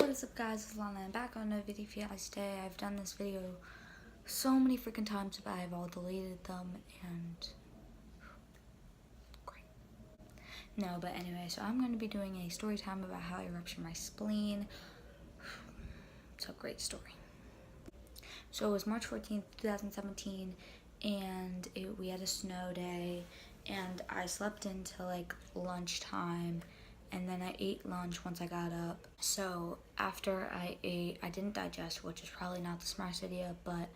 What is up, guys? It's Lana. I'm back on another video for you guys today. I've done this video so many freaking times, but I've all deleted them and great. No, but anyway, so I'm going to be doing a story time about how I ruptured my spleen. It's a great story. So it was March 14th, 2017, and we had a snow day, and I slept until like lunchtime. And then I ate lunch once I got up. So after I ate, I didn't digest, which is probably not the smartest idea, but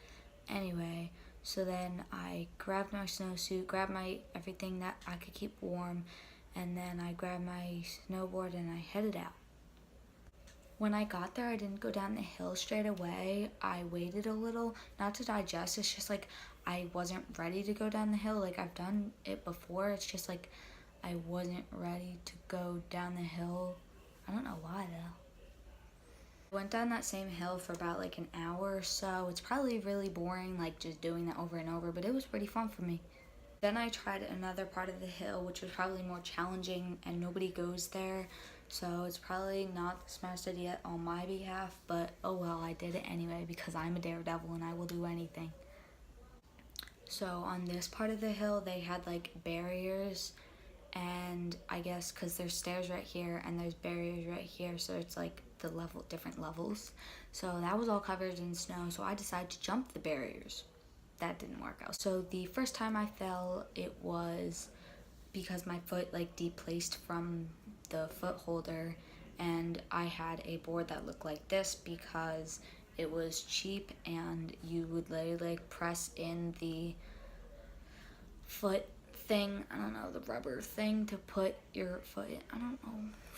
anyway. So then I grabbed my snowsuit, grabbed my everything that I could keep warm, and then I grabbed my snowboard and I headed out. When I got there, I didn't go down the hill straight away. I waited a little, not to digest, it's just like I wasn't ready to go down the hill. Like I've done it before, it's just like I wasn't ready to go down the hill. I don't know why though. I went down that same hill for about like an hour or so. It's probably really boring, like just doing that over and over, but it was pretty fun for me. Then I tried another part of the hill, which was probably more challenging and nobody goes there. So it's probably not the smartest idea on my behalf, but oh well, I did it anyway because I'm a daredevil and I will do anything. So on this part of the hill, they had like barriers, and I guess because there's stairs right here and there's barriers right here, so it's like the different levels. So that was all covered in snow, so I decided to jump the barriers. That didn't work out. So the first time I fell, it was because my foot like deplaced from the foot holder, and I had a board that looked like this because it was cheap and you would literally like press in the foot thing, I don't know, the rubber thing to put your foot in. I don't know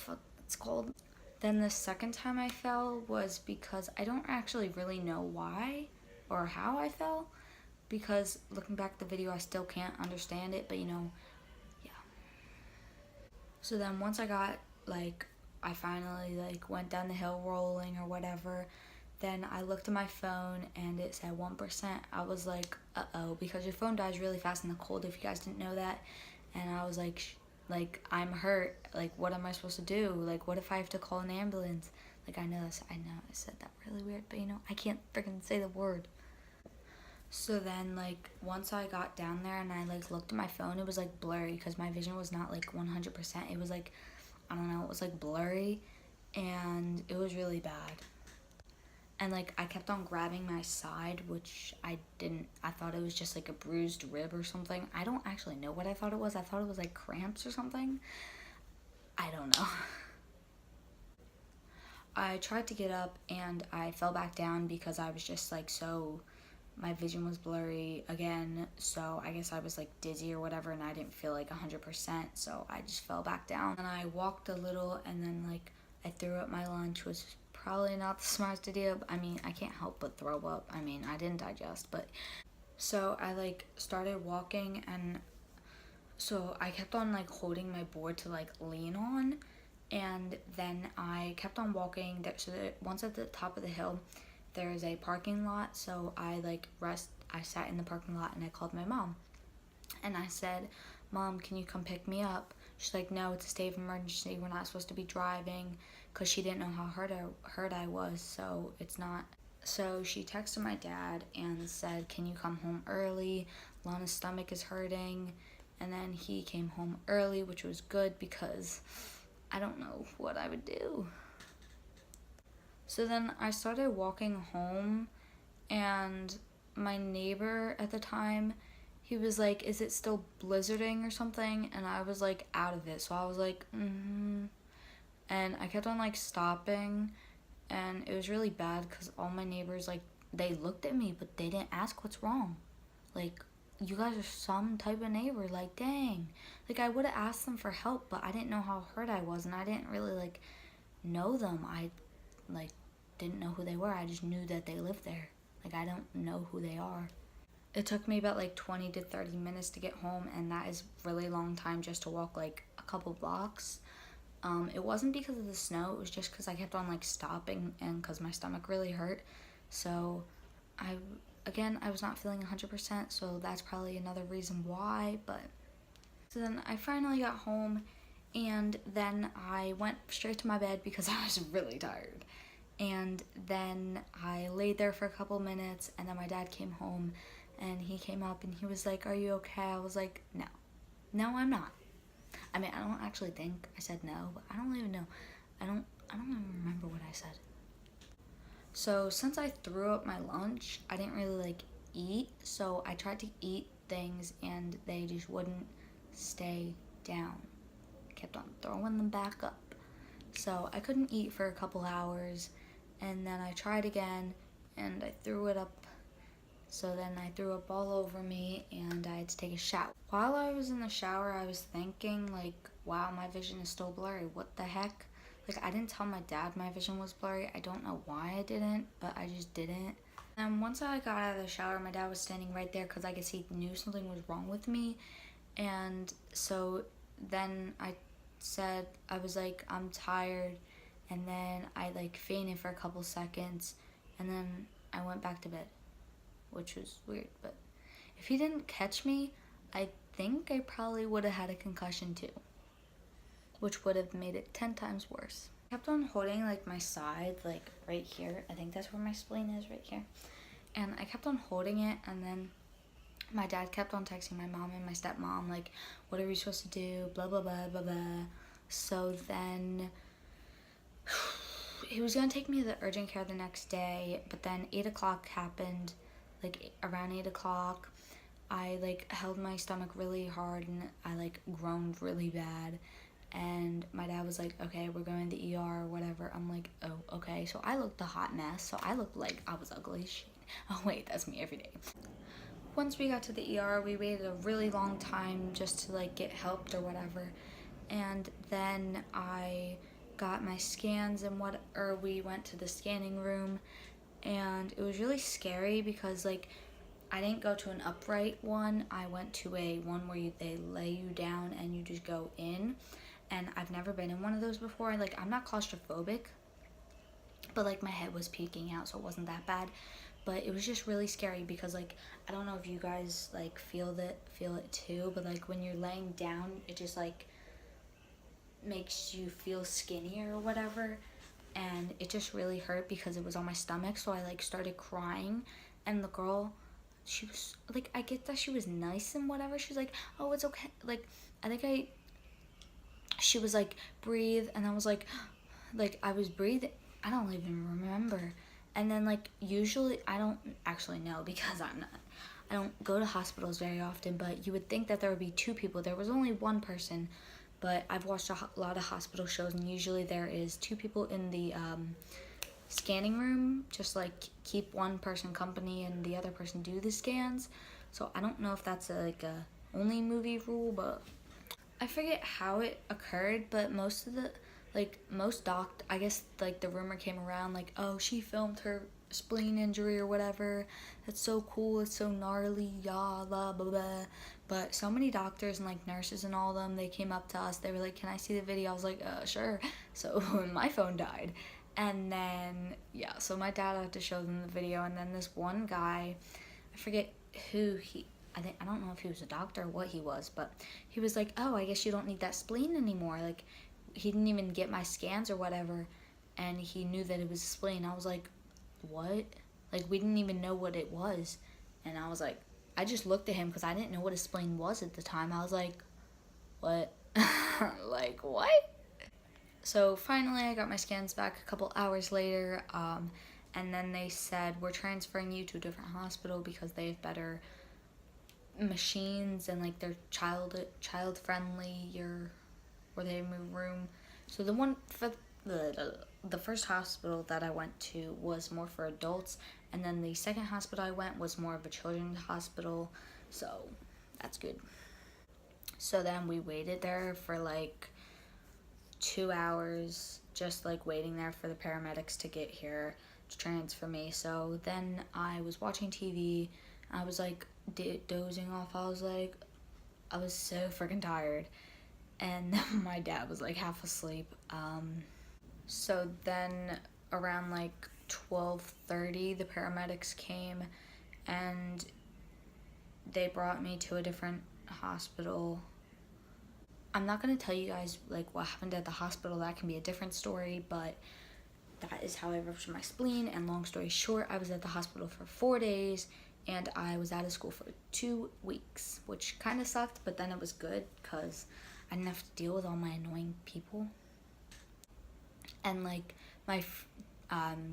what it's called. Then the second time I fell was because I don't actually really know why or how I fell, because looking back at the video I still can't understand it, but you know, yeah. So then once I got like, I finally like went down the hill rolling or whatever, then I looked at my phone and it said 1%. I was like, uh-oh, because your phone dies really fast in the cold, if you guys didn't know that. And I was like, I'm hurt. Like, what am I supposed to do? Like, what if I have to call an ambulance? Like, I know I said that really weird, but you know, I can't freaking say the word. So then, like, once I got down there and I like looked at my phone, it was like blurry because my vision was not like 100%. It was like, I don't know, it was like blurry and it was really bad. And like I kept on grabbing my side, which I thought it was just like a bruised rib or something. I don't actually know what I thought it was. I thought it was like cramps or something. I don't know. I tried to get up and I fell back down because I was just like my vision was blurry again, so I guess I was like dizzy or whatever and I didn't feel like 100%, so I just fell back down. And I walked a little and then like I threw up my lunch, which probably not the smartest idea. I mean, I can't help but throw up. I mean, I didn't digest, but so I like started walking, and so I kept on like holding my board to like lean on, and then I kept on walking there. So that once at the top of the hill there is a parking lot, so I sat in the parking lot and I called my mom and I said, Mom, can you come pick me up? She's like, no, it's a state of emergency, we're not supposed to be driving, because she didn't know how hurt I was, so it's not. So she texted my dad and said, can you come home early? Lana's stomach is hurting. And then he came home early, which was good because I don't know what I would do. So then I started walking home, and my neighbor at the time, he was like, is it still blizzarding or something? And I was like out of it, so I was like, and I kept on like stopping, and it was really bad because all my neighbors, like, they looked at me but they didn't ask what's wrong. Like, you guys are some type of neighbor, like, dang. Like, I would have asked them for help, but I didn't know how hurt I was, and I didn't really like know them. I like didn't know who they were. I just knew that they lived there. Like, I don't know who they are. It took me about like 20 to 30 minutes to get home, and that is really long time just to walk like a couple blocks. It wasn't because of the snow, it was just because I kept on like stopping and because my stomach really hurt. So I was not feeling 100%, so that's probably another reason why. But so then I finally got home, and then I went straight to my bed because I was really tired. And then I laid there for a couple minutes, and then my dad came home, and he came up and he was like, "Are you okay?" I was like, "No. No, I'm not." I mean, I don't actually think I said no, but I don't even know. I don't even remember what I said. So since I threw up my lunch, I didn't really like eat. So I tried to eat things and they just wouldn't stay down. I kept on throwing them back up. So I couldn't eat for a couple hours, and then I tried again and I threw it up. So then I threw up all over me and I had to take a shower. While I was in the shower, I was thinking like, wow, my vision is still blurry. What the heck? Like, I didn't tell my dad my vision was blurry. I don't know why I didn't, but I just didn't. And once I got out of the shower, my dad was standing right there because I guess he knew something was wrong with me. And so then I said, I was like, I'm tired. And then I like fainted for a couple seconds. And then I went back to bed, which was weird. But if he didn't catch me, I think I probably would have had a concussion too, which would have made it 10 times worse. I kept on holding like my side, like right here. I think that's where my spleen is, right here. And I kept on holding it, and then my dad kept on texting my mom and my stepmom, like, what are we supposed to do, blah, blah, blah, blah, blah. So then he was gonna take me to the urgent care the next day, but then 8 o'clock happened, like around 8 o'clock. I like held my stomach really hard and I like groaned really bad. And my dad was like, okay, we're going to the ER or whatever. I'm like, oh, okay. So I looked a hot mess. So I looked like I was ugly as shit. Oh, wait, that's me every day. Once we got to the ER, we waited a really long time just to like get helped or whatever. And then I got my scans and we went to the scanning room. And it was really scary because like I didn't go to an upright one. I went to a one where they lay you down and you just go in. And I've never been in one of those before. Like, I'm not claustrophobic, but like my head was peeking out, so it wasn't that bad. But it was just really scary because like I don't know if you guys like feel it too, but like when you're laying down, it just like makes you feel skinnier or whatever. And it just really hurt because it was on my stomach, so I like started crying. And the girl, she was like, I get that she was nice and whatever. She's like, oh, it's okay. Like, she was like, breathe, and I was like I was breathing. I don't even remember. And then like usually I don't actually know because I don't go to hospitals very often, but you would think that there would be 2 people. There was only 1 person, but I've watched a lot of hospital shows, and usually there is 2 people in the scanning room, just like keep 1 person company and the other person do the scans. So I don't know if that's like a only movie rule, but I forget how it occurred, but I guess like the rumor came around like, oh, she filmed her spleen injury or whatever. That's so cool. It's so gnarly. Yeah, blah, blah, blah. But so many doctors and like nurses and all of them, they came up to us. They were like, can I see the video? I was like, sure. So my phone died. And then, yeah, so my dad had to show them the video. And then this one guy, I forget who I don't know if he was a doctor or what he was, but he was like, oh, I guess you don't need that spleen anymore. Like, he didn't even get my scans or whatever, and he knew that it was a spleen. I was like, what? Like, we didn't even know what it was. And I was like, I just looked at him because I didn't know what a spleen was at the time. I was like, what? Like, what? So finally I got my scans back a couple hours later, and then they said, we're transferring you to a different hospital because they have better machines and like they're child friendly, where they move room. So the one for the first hospital that I went to was more for adults, and then the second hospital I went was more of a children's hospital, so that's good. So then we waited there for like 2 hours, just like waiting there for the paramedics to get here to transfer me. So then I was watching TV. I was like dozing off. I was so freaking tired, and my dad was like half asleep. So then around like 12:30, the paramedics came and they brought me to a different hospital. I'm not gonna tell you guys like what happened at the hospital. That can be a different story, but that is how I ruptured my spleen, and long story short, I was at the hospital for 4 days, and I was out of school for 2 weeks, which kind of sucked, but then it was good because I didn't have to deal with all my annoying people. And like my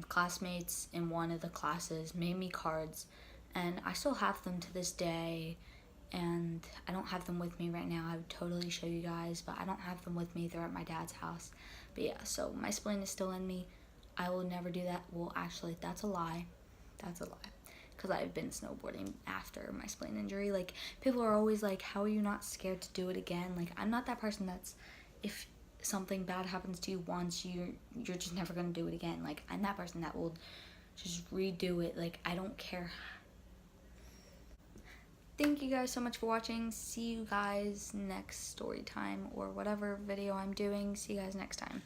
classmates in one of the classes made me cards, and I still have them to this day, and I don't have them with me right now. I would totally show you guys, but I don't have them with me. They're at my dad's house. But yeah, so my spleen is still in me. I will never do that. Well, actually, that's a lie. That's a lie. Because I've been snowboarding after my spleen injury. Like, people are always like, how are you not scared to do it again? Like, I'm not that person that's, if something bad happens to you once, you're just never going to do it again. Like, I'm that person that will just redo it. Like, I don't care. Thank you guys so much for watching. See you guys next story time or whatever video I'm doing. See you guys next time.